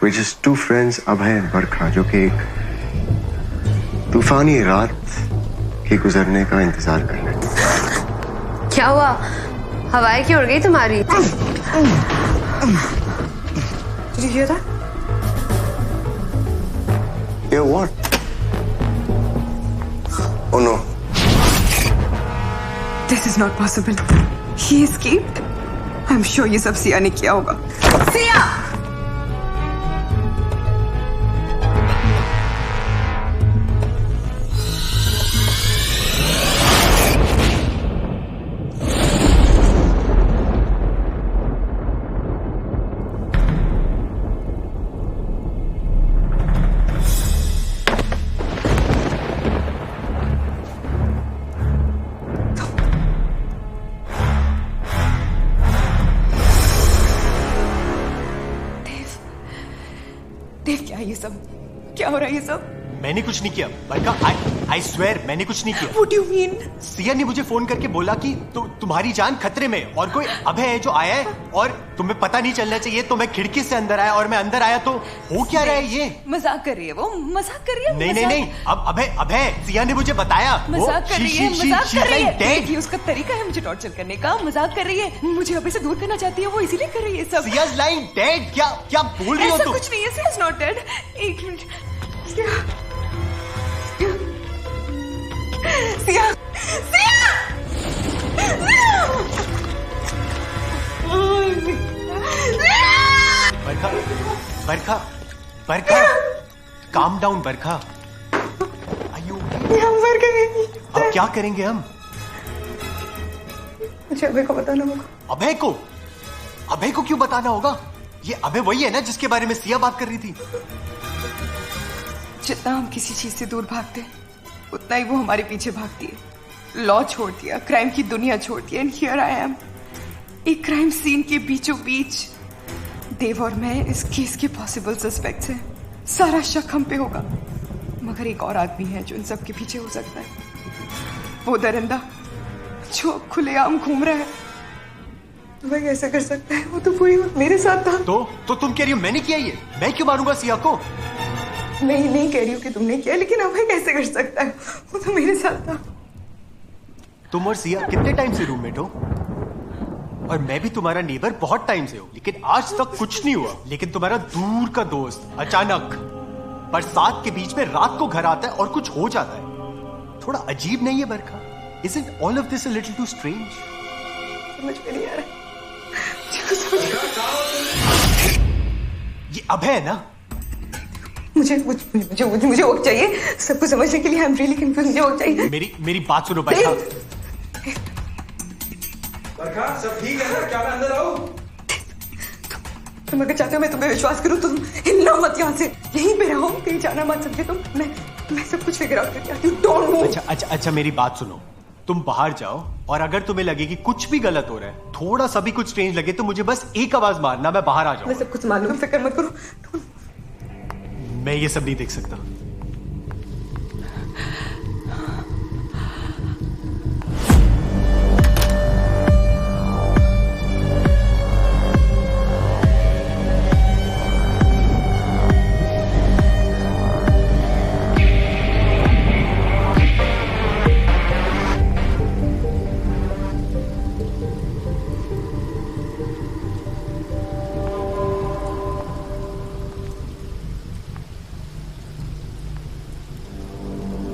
We're just two friends, अभय और बरखा, जो कि एक तूफानी रात के गुजरने का इंतजार कर रहे हैं। क्या हुआ? हवाएं क्यों उड़ गई तुम्हारी? Did you hear that? Yeah, what? Oh no. This is not possible. He escaped. I'm sure ये सब सिया ने किया होगा। सिया! देव, क्या है ये सब? क्या हो रहा है ये सब? मैंने कुछ नहीं किया बरका, आई स्वेयर मैंने कुछ नहीं किया। What do you mean? Siya ने मुझे फोन करके बोला कि तुम्हारी जान खतरे में और कोई अभय है जो आया है और तुम्हें पता नहीं चलना चाहिए, तो मैं खिड़की से अंदर आया और मैं अंदर आया तो हो क्या रहा है ये? मजाक कर रही है वो, मजाक कर रही है। नहीं अब अभय सिया ने मुझे बताया मजाक कर रही है, मजाक कर रही है। ये उसका तरीका है मुझे टॉर्चर करने का। मजाक कर रही है, मुझे अभय से दूर करना चाहती है वो, इसीलिए कर रही है सब। Siya is lying dead. क्या बोल रही हो तुम? कुछ नहीं है, सिया इज नॉट डेड। एक मिनट, सिया बरखा काम डाउन बरखा। अब क्या करेंगे हम? मुझे अभय को बताना होगा। अभय को क्यों बताना होगा? ये अभय वही है ना जिसके बारे में सिया बात कर रही थी? जितना हम किसी चीज से दूर भागते हैं उतना ही वो हमारे पीछे भागती है। लॉ छोड़ दिया, क्राइम की दुनिया छोड़ दी, एंड हियर आई एम, एक क्राइम सीन के बीचों बीच। देव और मैं इस केस के पॉसिबल सस्पेक्ट्स हैं। सारा शक हम पे होगा, मगर एक और आदमी है जो इन सब के पीछे हो सकता है। वो दरिंदा जो अब खुलेआम घूम रहा है। वह कैसे कर सकता है? वो तो पूरी वक्त मेरे साथ था। तो तुम कह रही हो मैंने किया ये? मैं क्यों मारूंगा सिया को? नहीं कह रही हूँ कि तुमने किया, लेकिन अभय कैसे कर सकता है? वो तो मेरे साथ था। तुम और सिया कितने टाइम से रूममेट हो? और मैं भी तुम्हारा नेबर बहुत टाइम से हूँ, लेकिन आज तक कुछ नहीं हुआ। लेकिन तुम्हारा दूर का दोस्त अचानक बरसात के बीच में रात को घर आता है और कुछ हो जाता है। थोड़ा अजीब नहीं है बरखा? Isn't all of this a little too strange? समझ में नहीं आ रहा। ये अभय है ना? मुझे वक्त चाहिए सबको समझने के लिए। I am really confuse. मुझे वक्त चाहिए। मेरी बात सुनो बरखा। बरखा सब ठीक है ना? क्या मैं अंदर आऊं? तुम अगर चाहते हो मैं तुम्हें विश्वास करूं तो तुम हिलना मत यहाँ से, यहीं पे रहो, कहीं जाना मत समझे तुम। मैं सब कुछ फिगर आउट करके आती हूँ। Don't move. अच्छा मेरी बात सुनो। तुम बाहर जाओ और अगर तुम्हें लगे कि कुछ भी गलत हो रहा है, थोड़ा सा भी कुछ स्ट्रेंज लगे, तो मुझे बस एक आवाज मारना, मैं बाहर आ जाऊँ। मैं सब कुछ मान लूंगा, फिक्र मत करो। मैं ये सब नहीं देख सकता।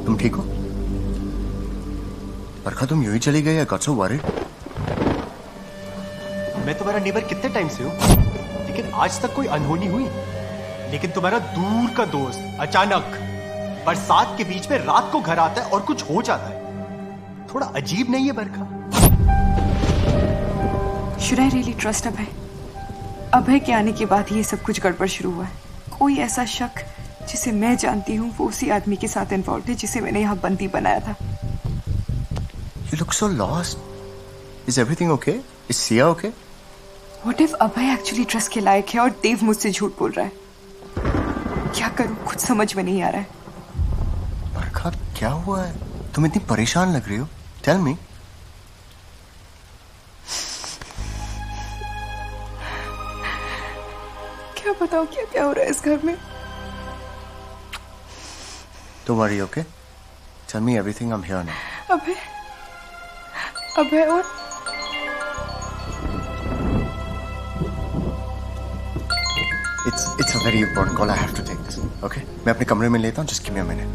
तुम ठीक हो? बरखा तुम यूं ही चली गई? Got so worried. मैं तुम्हारा नेबर कितने टाइम से हूँ, लेकिन आज तक कोई अनहोनी हुई? लेकिन तुम्हारा दूर का दोस्त अचानक बरसात के बीच में रात को घर आता है और कुछ हो जाता है। थोड़ा अजीब नहीं है बरखा? Should I really trust अभय? अभय के आने के बाद ये सब कुछ गड़बड़ शुरू हुआ है। कोई ऐसा शक जिसे मैं जानती हूँ वो उसी आदमी के साथ इन्वॉल्व है जिसे मैंने यहाँ बंदी बनाया था। You look so lost. Is everything okay? Is Sia okay? What if Abhay actually trust के लायक है और देव मुझसे झूठ बोल रहा है? क्या करूँ, कुछ समझ में नहीं आ रहा है। बरखा क्या हुआ है? तुम इतनी परेशान लग रही हो। Tell me. क्या बताऊं क्या क्या हो रहा है इस घर में। Don't worry, okay? Tell me everything. I'm here now. अभय और It's a very important call. I have to take this. Okay? मैं अपने कमरे में लेता हूँ. Just give me a minute.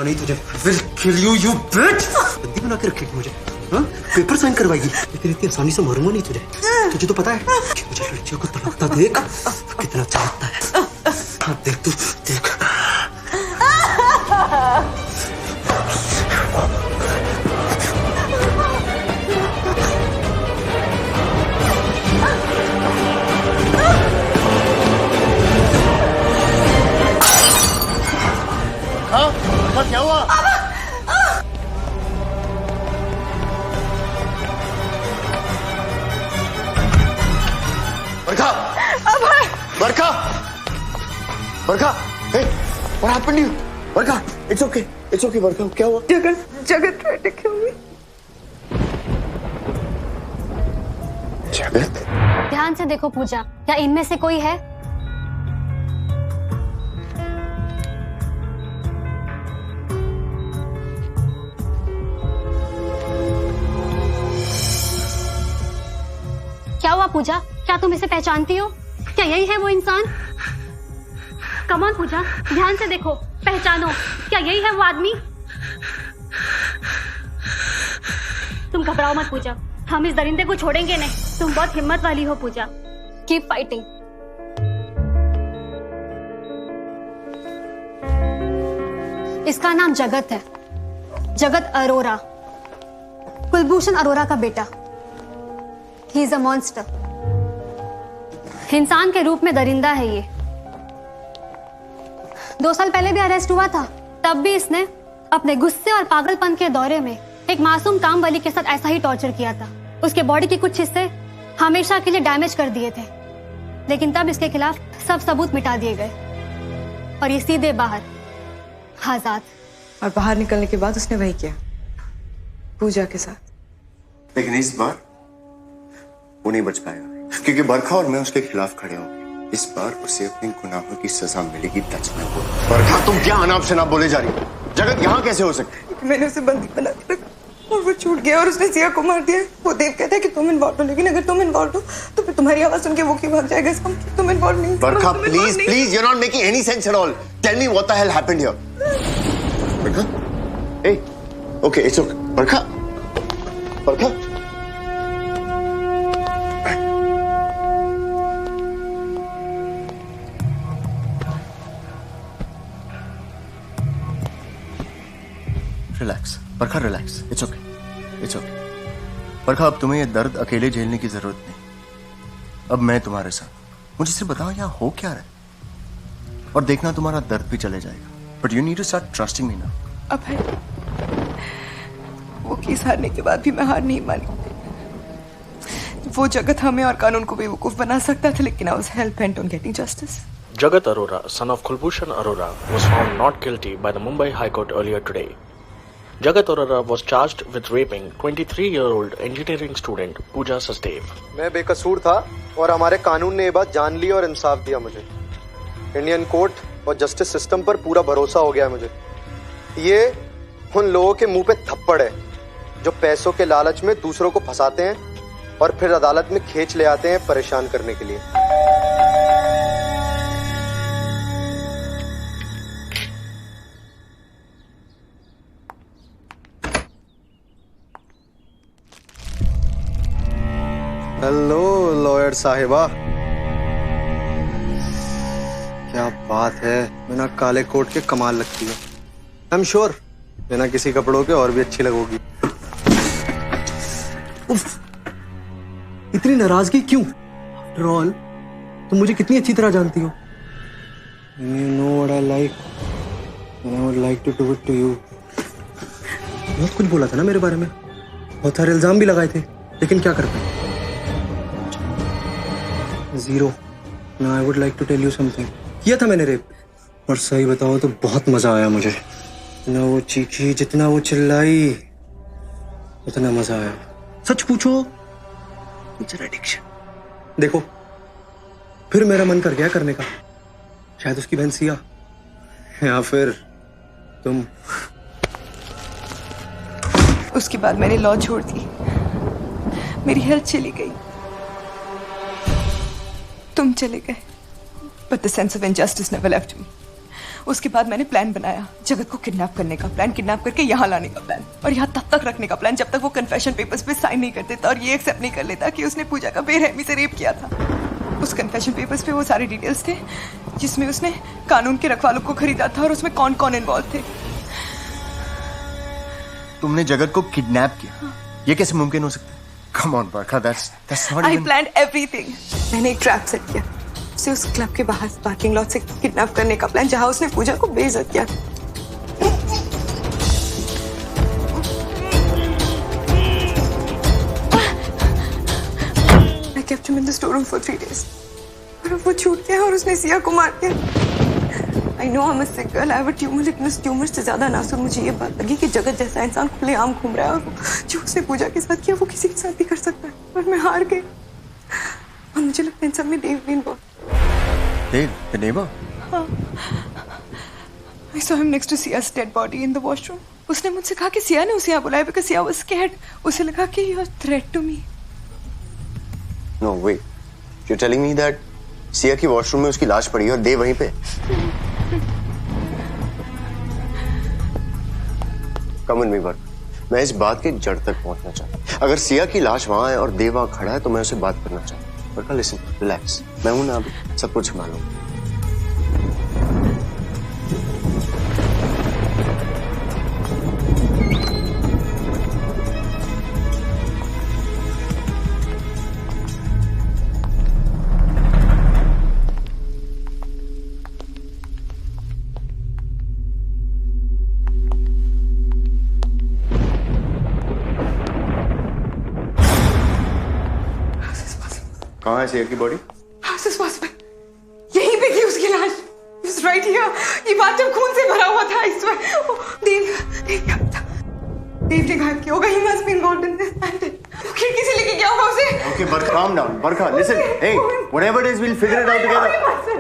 नहीं तुझे विल किल यू बिच। बंदी बना के रखेगी मुझे, हाँ? पेपर साइन करवाएगी, लेकिन इतनी आसानी से मरूंगा नहीं तुझे। तुझे तो पता है कि मुझे लड़कियों को तड़पता देख कितना अच्छा लगता है। हाँ, देख तू देख। क्या हुआ? बरखा! बरखा! बरखा! Hey, what happened to you? Barkha, it's okay, बरखा, क्या हुआ? जगत अटके हुए। जगत? ध्यान से देखो पूजा, क्या इनमें से कोई है? क्या हुआ पूजा? क्या तुम इसे पहचानती हो? क्या यही है वो इंसान? कम ऑन पूजा, ध्यान से देखो, पहचानो, क्या यही है वो आदमी? तुम घबराओ मत पूजा, हम इस दरिंदे को छोड़ेंगे नहीं। तुम बहुत हिम्मत वाली हो पूजा। Keep fighting. इसका नाम जगत है, जगत अरोरा, कुलभूषण अरोरा का बेटा। He is a monster. इंसान के रूप में दरिंदा है ये। 2 साल पहले भी अरेस्ट हुआ था, तब भी इसने अपने गुस्से और पागलपन के दौरे में एक मासूम कामवाली के साथ ऐसा ही टॉर्चर किया था। उसके बॉडी के कुछ हिस्से हमेशा के लिए डैमेज कर दिए थे, लेकिन तब इसके खिलाफ सब सबूत मिटा दिए गए और ये सीधे बाहर आजाद। और बाहर निकलने के बाद उसने वही किया पूजा के साथ। लेकिन इस बार वो नहीं बच पाएगा, क्योंकि बरखा और मैं उसके खिलाफ खड़े होंगे। इस बार उसे अपने गुनाहों की सजा मिलेगी। बरखा, तुम क्या अनाप शनाप बोले जा रही हो? जगत यहाँ कैसे हो सकती है? मैंने उसे बंदी बना के रखा और वो छूट गया और उसने सिया को मार दिया। वो देव कहता है कि तुम इन्वॉल्व हो, लेकिन अगर तुम इन्वॉल्व हो तो फिर तुम्हारी आवाज सुन के वो क्यों भाग जाएगा? इसका मतलब तुम इन्वॉल्व नहीं। बरखा, please, you're not making any sense at all. Tell me what the hell happened here. Barkha, hey, okay, it's okay. Barkha, Barkha. Relax Barkha, relax. It's okay, it's okay. Barkha, अब तुम्हें ये दर्द अकेले झेलने की जरूरत नहीं। अब मैं तुम्हारे साथ। मुझे सिर्फ बताओ यहाँ हो क्या रहा है, और देखना तुम्हारा दर्द भी चले जाएगा। But you need to start trusting me now. Abhay, वो केस हारने के बाद भी मैं हार नहीं मानी। वो जगत हमें और कानून को बेवकूफ बना सकता था, लेकिन I was hell bent on getting justice. Jagat Arora, son of Kulbhushan Arora, was found not guilty by the Mumbai High Court earlier today. Jagat Arora was charged with raping 23-year-old engineering student Pooja Sachdev. मैं बेकसूर था और हमारे कानून ने ये बात जान ली और इंसाफ दिया मुझे। इंडियन कोर्ट और जस्टिस सिस्टम पर पूरा भरोसा हो गया है मुझे। ये उन लोगों के मुंह पे थप्पड़ है जो पैसों के लालच में दूसरों को फंसाते हैं और फिर अदालत में खींच ले आते हैं परेशान करने के लिए। हेलो लॉयर साहिबा, क्या बात है, बिना काले कोट के कमाल लगती है। आई एम श्योर बिना किसी कपड़ों के और भी अच्छी लगोगी। उफ, इतनी नाराजगी क्यों? आफ्टर ऑल तुम मुझे कितनी अच्छी तरह जानती हो। You know what I like and I would like to do it to you. बहुत कुछ बोला था ना मेरे बारे में, बहुत सारे इल्जाम भी लगाए थे, लेकिन क्या कर पाए? Zero. Now I would like to tell you something. किया था मैंने रेप, और सही बताओ तो बहुत मजा आया मुझे। जितना वो चीखी, जितना वो चिल्लाई, उतना मजा आया। सच पूछो, एडिक्शन। देखो फिर मेरा मन कर गया करने का, शायद उसकी बहन सिया या फिर तुम। उसके बाद मैंने लॉ छोड़ दी, मेरी हेल्थ चली गई, तुम चले गए, but the sense of injustice never left me. उसके बाद मैंने प्लान बनाया, जगत को किडनैप करने का प्लान, किडनैप करके यहाँ लाने का प्लान, और यहाँ तब तक रखने का प्लान जब तक वो कन्फेशन पेपर्स पे साइन नहीं कर देता और ये एक्सेप्ट नहीं कर लेता कि उसने पूजा का बेरहमी से रेप किया था। उस कन्फेशन पेपर्स पे वो सारे डिटेल्स थे जिसमें उसने कानून के रखवालों को खरीदा था और उसमें कौन कौन इन्वॉल्व थे। तुमने जगत को किडनैप किया? ये कैसे मुमकिन हो सकता है? Come on, Barkha, that's not I even... planned everything. मैंने एक ट्रैप सेट किया, उसे उस क्लब के बाहर पार्किंग लॉट से किडनैप करने का प्लान, जहां उसने पूजा को बेइज्जत किया। I kept him in the storeroom for 3 days. और अब वो छूट गया और उसने सिया को मार दिया। I know I'm a sick girl, I have a tumor, लेकिन उस ट्यूमर से ज्यादा नासुर मुझे ये बात लगी कि जगत जैसा इंसान खुलेआम घूम रहा है और जो उसने पूजा के साथ किया वो किसी के साथ भी कर सकता है, और मैं हार गई। और मुझे लगता है इन सब में देव भी इन्वॉल्व। Dave, the neighbor? हाँ। I saw him next to Sia's dead body in the washroom. उसने मुझसे कहा कि सिया ने उसे यहाँ बुलाया because Sia was scared. उसे लगा कि you're a threat to me. No, wait. You're telling me that Siya की वॉशरूम में उसकी लाश पड़ी है और देव वहीं पे? Come with me, Barkha. मैं इस बात के जड़ तक पहुंचना चाहता हूँ। अगर सिया की लाश वहां है और देव वहां खड़ा है तो मैं उसे बात करना चाहता हूँ। Barkha, listen, relax. मैं हूं ना, अभी सब कुछ संभालूंगा। कहाँ है सिया की बॉडी? How is possible? यहीं पे थी उसकी लाश। It was right here. ये बाथटब खून से भरा हुआ था इस वक्त। देव ने गायब किया होगा। He must be involved in this. वो खिड़की से लेके गया होगा उसे। Okay, Barkha, calm down. Barkha, listen. Hey, whatever it is, we'll figure it out together.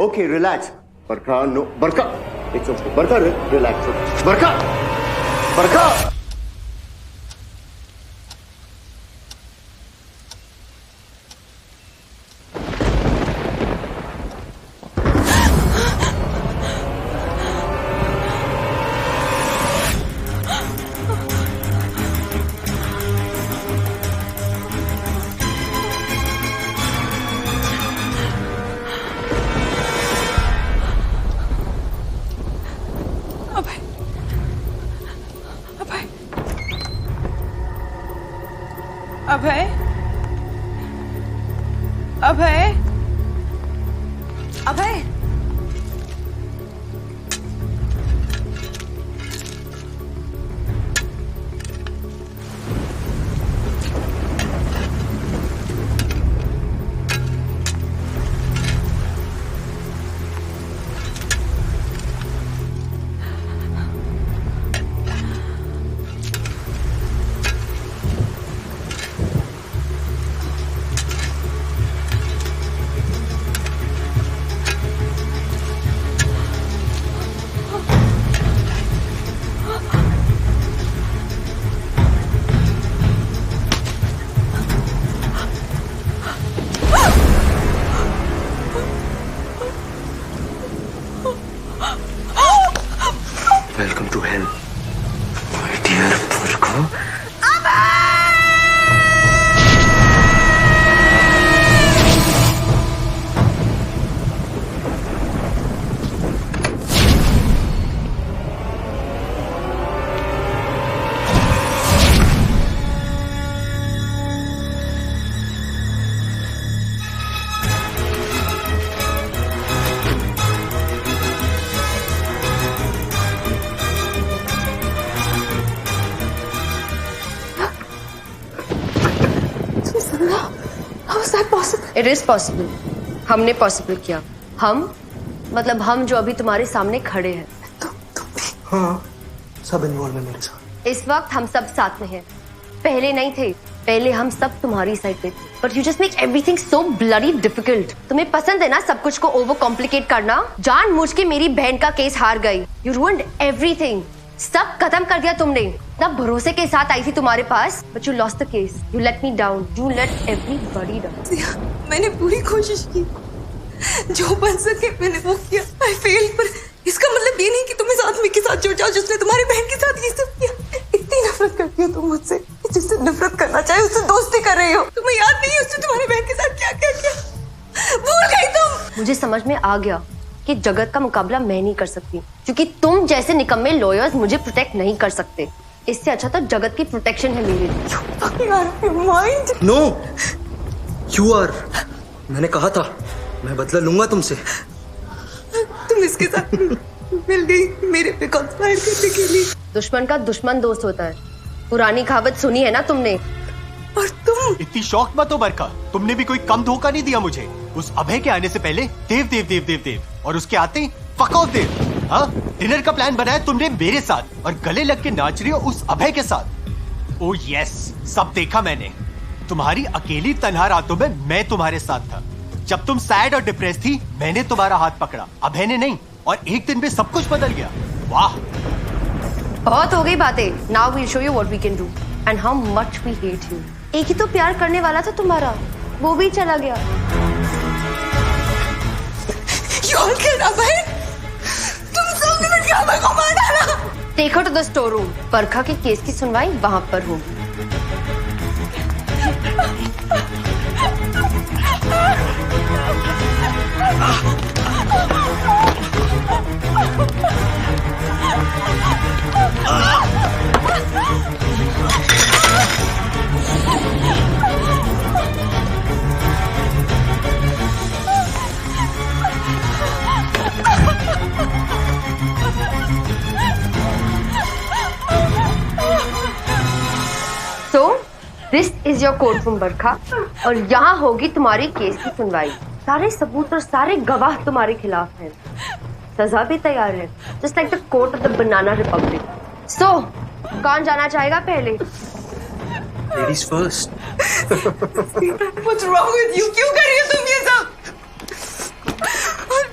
Okay, relax. Barkha, no. Barkha, it's okay. Barkha, relax. Barkha, Barkha. Abhay, Abhay, Abhay, possible? It is possible. हमने possible किया. हम मतलब हम जो अभी तुम्हारे सामने खड़े हैं. हाँ, सब इन्वॉल्व है मेरे साथ. इस वक्त हम सब साथ में हैं. पहले नहीं थे. पहले हम सब तुम्हारी साइड पे थे. But you just make everything so bloody difficult. तुम्हें पसंद है ना सब कुछ को ओवर कॉम्प्लिकेट करना. जानबूझ के मेरी बहन का केस हार गई. You ruined everything. सब खत्म कर दिया तुमने. इतना भरोसे के साथ आई थी तुम्हारे पास. But you lost the case. You let me down. You let everybody down. मैंने पूरी कोशिश की, जो बन सके मैंने वो किया. आई फेल. पर इसका मतलब ये नहीं कि तुम इस आदमी के साथ जुड़ जाओ जिसने तुम्हारी बहन के साथ ये सब किया. इतनी नफरत करती हो तुम मुझसे. जिससे नफरत करना चाहे उससे दोस्ती कर रही हो. तुम्हें याद नहीं है उसने तुम्हारी बहन के साथ क्या क्या किया? भूल गई तुम. मुझे समझ में आ गया कि जगत का मुकाबला मैं नहीं कर सकती, क्योंकि तुम जैसे निकम्मे लॉयर्स मुझे प्रोटेक्ट नहीं कर सकते. इससे अच्छा तो जगत की प्रोटेक्शन है मेरे लिए. No, you are. मैंने कहा था मैं बदला लूंगा तुमसे. तुम इसके साथ मिल गई मेरे पे कंस्पायर करने के लिए. दुश्मन का दुश्मन दोस्त होता है. पुरानी कहावत सुनी है ना तुमने. और तुम इतनी शॉक मत हो बरखा. तुमने भी कोई कम धोखा नहीं दिया मुझे. उस अभय के आने से पहले देव देव देव देव देव, और उसके आते ही फक ऑफ देव. हाँ, डिनर का प्लान बनाया तुमने मेरे साथ और गले लग के नाच रही हो उस अभय के साथ. ओह यस, सब देखा मैंने. तुम्हारी अकेली तन्हा रातों में मैं तुम्हारे साथ था. जब तुम सैड और डिप्रेस थी मैंने तुम्हारा हाथ पकड़ा, अभय ने नहीं. और एक दिन में सब कुछ बदल गया. वाह, बहुत हो गई बातें. Now we'll show you what we can do and how much we hate you. एक ही तो प्यार करने वाला था तुम्हारा, वो भी चला गया. You all killed अभय. तुम सबने मेरे अभय को मार डाला. Take her to the store room. Barkha के केस की सुनवाई वहां पर होगी. So, this is your court room Barkha, और यहाँ होगी तुम्हारी केस की सुनवाई. सारे सबूत और सारे गवाह तुम्हारे खिलाफ हैं. सजा भी तैयार है, just like the court of the banana republic. So, कौन जाना चाहेगा पहले? Ladies first. What's wrong with you? क्यों कर रही हो तुम ये सब? और